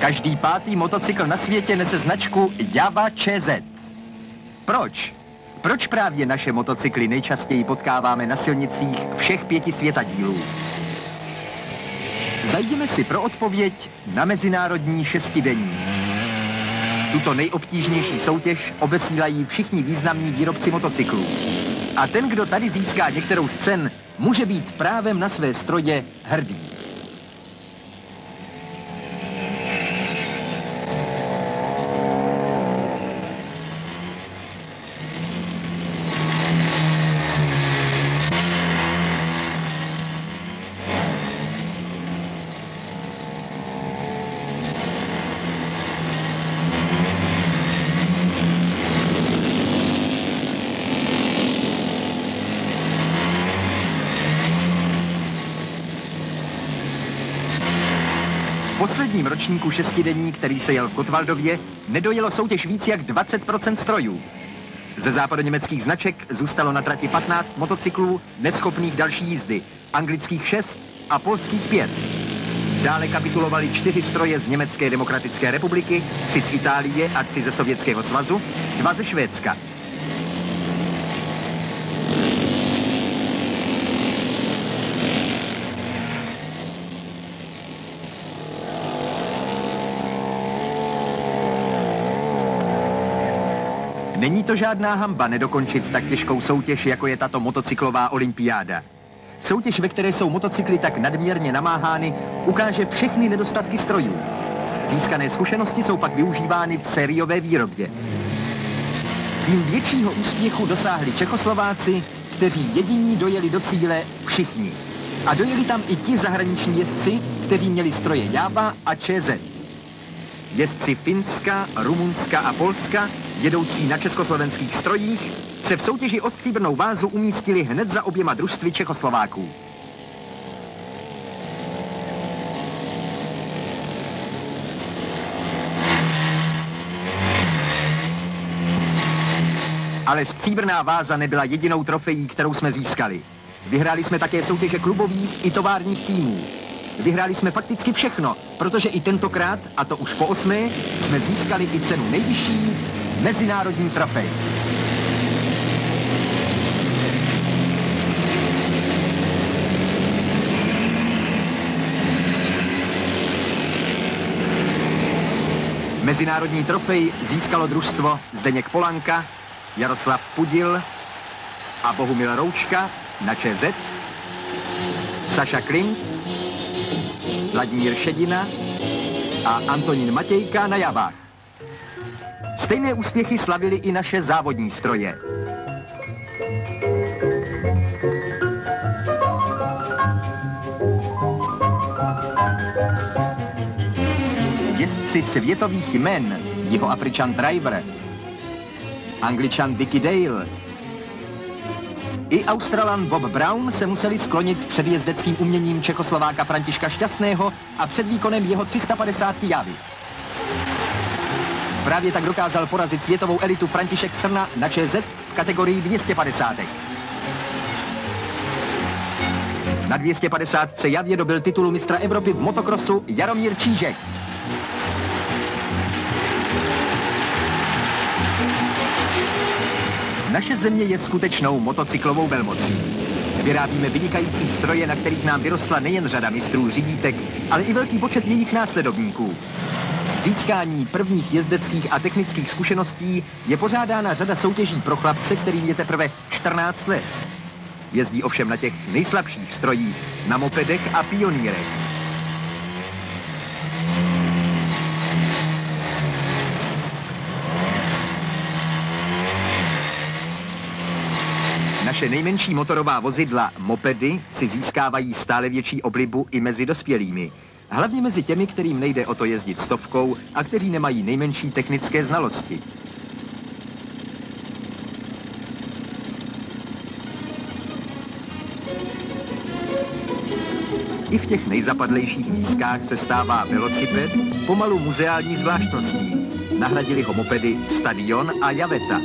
Každý pátý motocykl na světě nese značku Java ČZ. Proč? Proč právě naše motocykly nejčastěji potkáváme na silnicích všech 5 světadílů? Zajděme si pro odpověď na mezinárodní šestidenní. Tuto nejobtížnější soutěž obesílají všichni významní výrobci motocyklů. A ten, kdo tady získá některou z cen, může být právem na své stroje hrdý. V posledním ročníku šestidenní, který se jel v Gottwaldově, nedojelo soutěž víc jak 20% strojů. Ze západoněmeckých značek zůstalo na trati 15 motocyklů neschopných další jízdy, anglických 6 a polských 5. Dále kapitulovali 4 stroje z Německé demokratické republiky, 3 z Itálie a 3 ze Sovětského svazu, 2 ze Švédska. Není to žádná hanba nedokončit tak těžkou soutěž, jako je tato motocyklová olympiáda. Soutěž, ve které jsou motocykly tak nadměrně namáhány, ukáže všechny nedostatky strojů. Získané zkušenosti jsou pak využívány v sériové výrobě. Tím většího úspěchu dosáhli Čechoslováci, kteří jediní dojeli do cíle všichni. A dojeli tam i ti zahraniční jezdci, kteří měli stroje Java a ČZ. Jezdci Finska, Rumunska a Polska, jedoucí na československých strojích, se v soutěži o stříbrnou vázu umístili hned za oběma družstvy Čechoslováků. Ale stříbrná váza nebyla jedinou trofejí, kterou jsme získali. Vyhráli jsme také soutěže klubových i továrních týmů. Vyhráli jsme fakticky všechno, protože i tentokrát, a to už po 8., jsme získali i cenu nejvyšší, mezinárodní trofej. Mezinárodní trofej získalo družstvo Zdeněk Polanka, Jaroslav Pudil a Bohumil Roučka na ČZ, Saša Klint, Vladimír Šedina a Antonín Matějka na Javách. Stejné úspěchy slavily i naše závodní stroje. Jezdci světových jmen, Jihoafričan Driver, Angličan Vicky Dale i Australan Bob Brown se museli sklonit před jezdeckým uměním Čechoslováka Františka Šťastného a před výkonem jeho 350 Javy. Právě tak dokázal porazit světovou elitu František Srna na ČZ v kategorii 250. Na 250 Javě dobyl titulu mistra Evropy v motokrosu Jaromír Čížek. Naše země je skutečnou motocyklovou velmocí. Vyrábíme vynikající stroje, na kterých nám vyrostla nejen řada mistrů řidítek, ale i velký počet jejich následovníků. K získání prvních jezdeckých a technických zkušeností je pořádána řada soutěží pro chlapce, kterým je teprve 14 let. Jezdí ovšem na těch nejslabších strojích, na mopedech a pionýrech. Naše nejmenší motorová vozidla, mopedy, si získávají stále větší oblibu i mezi dospělými. Hlavně mezi těmi, kterým nejde o to jezdit stovkou a kteří nemají nejmenší technické znalosti. I v těch nejzapadlejších výzkách se stává velociped pomalu muzeální zvláštností. Nahradili ho mopedy Stadion a Javeta.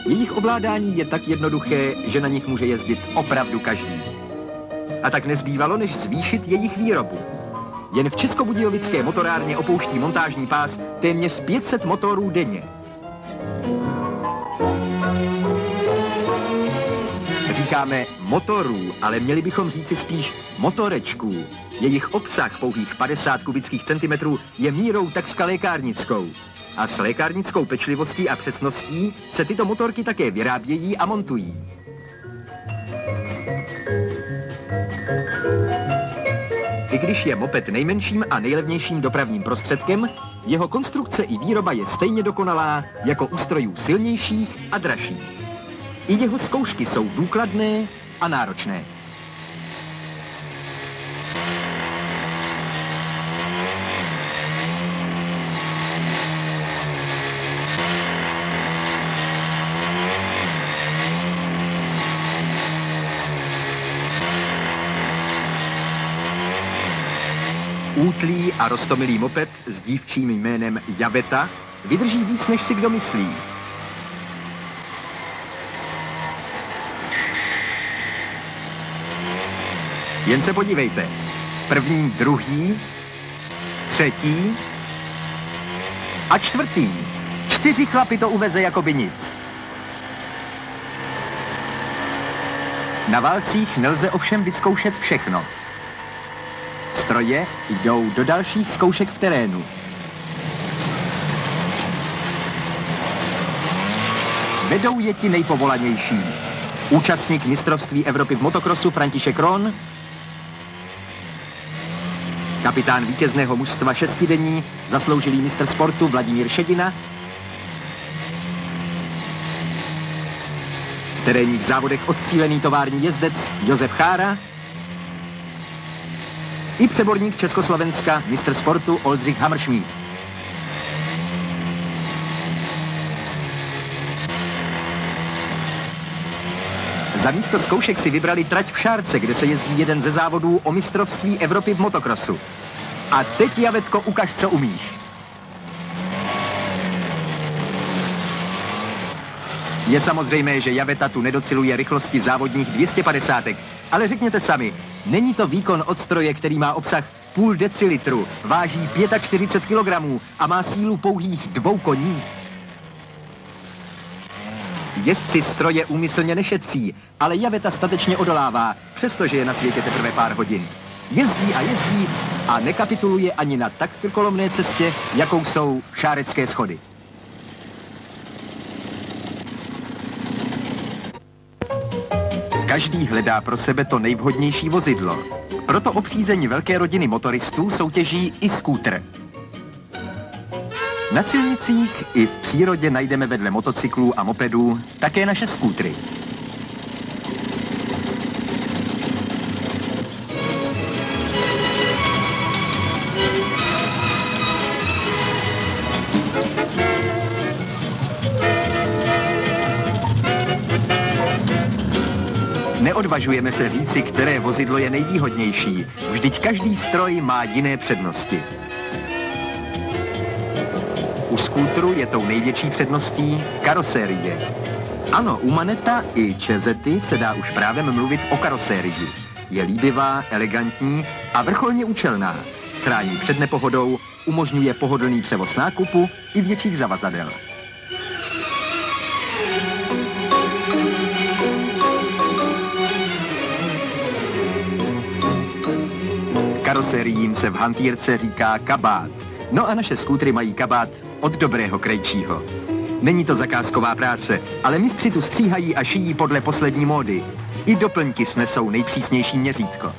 Jejich ovládání je tak jednoduché, že na nich může jezdit opravdu každý. A tak nezbývalo, než zvýšit jejich výrobu. Jen v českobudějovické motorárně opouští montážní pás téměř 500 motorů denně. Říkáme motorů, ale měli bychom říci spíš motorečků. Jejich obsah pouhých 50 kubických centimetrů je mírou takřka lékárnickou. A s lékárnickou pečlivostí a přesností se tyto motorky také vyrábějí a montují. I když je moped nejmenším a nejlevnějším dopravním prostředkem, jeho konstrukce i výroba je stejně dokonalá jako u strojů silnějších a dražších. I jeho zkoušky jsou důkladné a náročné. Útlý a roztomilý moped s dívčím jménem Javeta vydrží víc, než si kdo myslí. Jen se podívejte. První, druhý, třetí a čtvrtý. 4 chlapy to uveze jako by nic. Na válcích nelze ovšem vyzkoušet všechno. Stroje jdou do dalších zkoušek v terénu. Vedou je ti nejpovolanější. Účastník mistrovství Evropy v motokrosu František Rohn, kapitán vítězného mužstva šestidenní, zasloužilý mistr sportu Vladimír Šedina, v terénních závodech ostřílený tovární jezdec Josef Chára i přeborník Československa, mistr sportu Oldřich Hammerschmidt. Za místo zkoušek si vybrali trať v Šárce, kde se jezdí jeden ze závodů o mistrovství Evropy v motokrosu. A teď, Javetko, ukaž, co umíš. Je samozřejmé, že Javeta tu nedociluje rychlosti závodních 250, ale řekněte sami, není to výkon od stroje, který má obsah půl decilitru, váží 45 kg a má sílu pouhých 2 koní? Jezdci stroje úmyslně nešetří, ale Javeta statečně odolává, přestože je na světě teprve pár hodin. Jezdí a nekapituluje ani na tak krkolomné cestě, jakou jsou šárecké schody. Každý hledá pro sebe to nejvhodnější vozidlo. Proto o přízeň velké rodiny motoristů soutěží i skútr. Na silnicích i v přírodě najdeme vedle motocyklů a mopedů také naše skútry. Neodvažujeme se říci, které vozidlo je nejvýhodnější. Vždyť každý stroj má jiné přednosti. U skútru je tou největší předností karosérie. Ano, u Manetta i Cezety se dá už právem mluvit o karosérii. Je líbivá, elegantní a vrcholně účelná. Chrání před nepohodou, umožňuje pohodlný převoz nákupu i větších zavazadel. Karosériím se v hantýrce říká kabát. No a naše skútry mají kabát od dobrého krejčího. Není to zakázková práce, ale mistři tu stříhají a šijí podle poslední módy. I doplňky snesou nejpřísnější měřítko.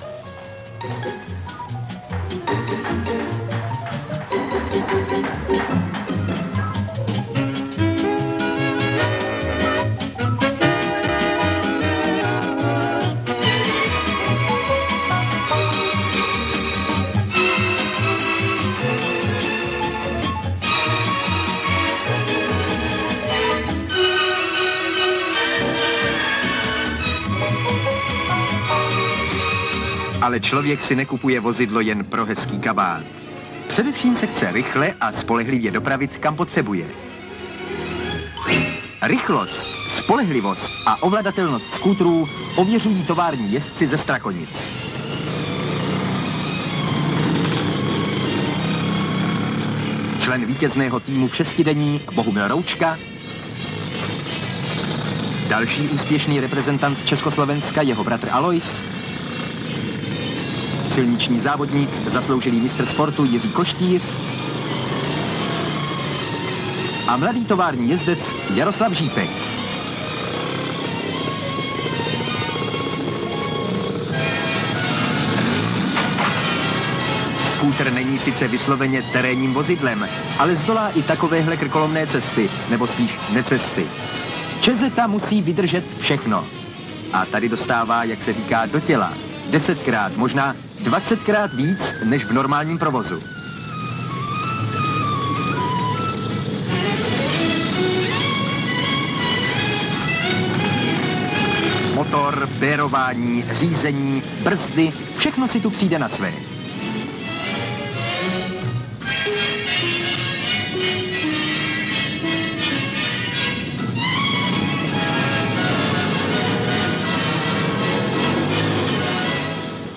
Ale člověk si nekupuje vozidlo jen pro hezký kabát. Především se chce rychle a spolehlivě dopravit, kam potřebuje. Rychlost, spolehlivost a ovladatelnost skútrů ověřují tovární jezdci ze Strakonic. člen vítězného týmu v šestidenní Bohumil Roučka, další úspěšný reprezentant Československa, jeho bratr Alois, silniční závodník, zasloužilý mistr sportu Jiří Koštýř a mladý tovární jezdec Jaroslav Žípek. Skútr není sice vysloveně terénním vozidlem, ale zdolá i takovéhle krkolomné cesty, nebo spíš necesty. Čezeta musí vydržet všechno. A tady dostává, jak se říká, do těla. 10krát, možná 20krát víc, než v normálním provozu. Motor, pérování, řízení, brzdy, všechno si tu přijde na své.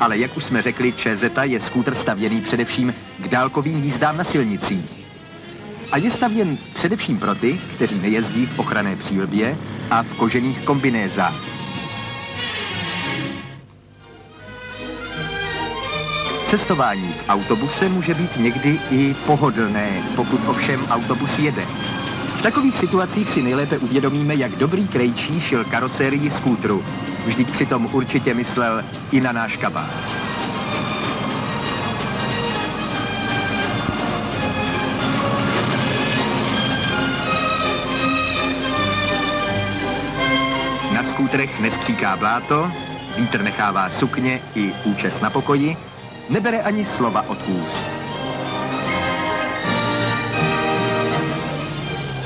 Ale jak už jsme řekli, ČZ je skútr stavěný především k dálkovým jízdám na silnicích. A je stavěn především pro ty, kteří nejezdí v ochranné přílbě a v kožených kombinézách. Cestování v autobuse může být někdy i pohodlné, pokud ovšem autobus jede. V takových situacích si nejlépe uvědomíme, jak dobrý krejčí šil karosérii skútru. Vždyť přitom určitě myslel i na náš kabát. Na skútrech nestříká bláto, vítr nechává sukně i účes na pokoji, nebere ani slova od úst.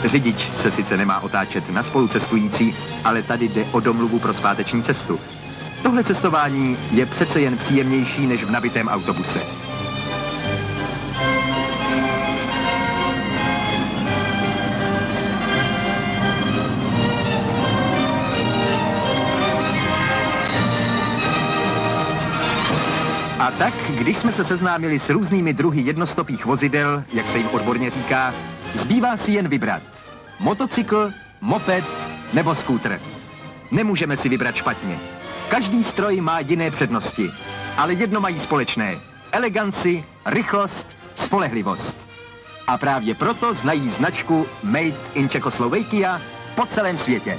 Řidič se sice nemá otáčet na spolucestující, ale tady jde o domluvu pro zpáteční cestu. Tohle cestování je přece jen příjemnější než v nabitém autobuse. A tak, když jsme se seznámili s různými druhy jednostopých vozidel, jak se jim odborně říká, zbývá si jen vybrat. Motocykl, moped nebo skútr. Nemůžeme si vybrat špatně. Každý stroj má jiné přednosti, ale jedno mají společné. Eleganci, rychlost, spolehlivost. A právě proto znají značku Made in Czechoslovakia po celém světě.